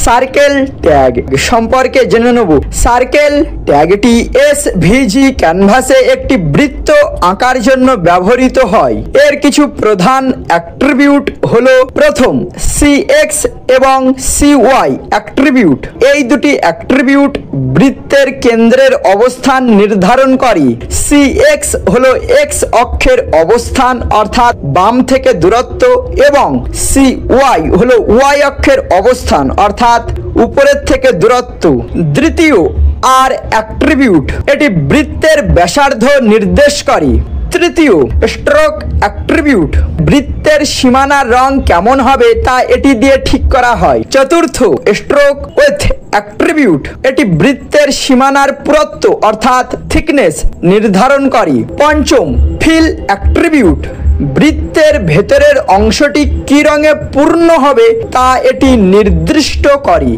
Circle tag সম্পর্কে জেনে নেব। সার্কেল ট্যাগটি এসভিজি ক্যানভাসে একটি বৃত্ত আঁকার জন্য ব্যবহৃত হয়। এর কিছু প্রধান অ্যাট্রিবিউট হলো, প্রথম সিএক্স এবং সিওয়াই অ্যাট্রিবিউট। এই দুটি অ্যাট্রিবিউট বৃত্তের কেন্দ্রের অবস্থান নির্ধারণ করে। সিএক্স হলো এক্স অক্ষের অবস্থান অর্থাৎ বাম থেকে দূরত্ব, এবং সিওয়াই হলো ওয়াই অক্ষের অবস্থান অর্থাৎ উপরের থেকে দূরত্ব। দ্বিতীয় আর অ্যাট্রিবিউট, এটি বৃত্তের ব্যাসার্ধ নির্দেশ করে। তৃতীয় স্ট্রোক অ্যাট্রিবিউট, বৃত্তের সীমানার রং কেমন হবে তা এটি দিয়ে ঠিক করা হয়। চতুর্থ স্ট্রোক উইথ অ্যাট্রিবিউট, এটি বৃত্তের সীমানার পুরুত্ব অর্থাৎ থিকনেস নির্ধারণ করে। পঞ্চম ফিল অ্যাট্রিবিউট, বৃত্তের ভেতরের অংশটি কি রঙে পূর্ণ হবে তা এটি নির্দিষ্ট করে।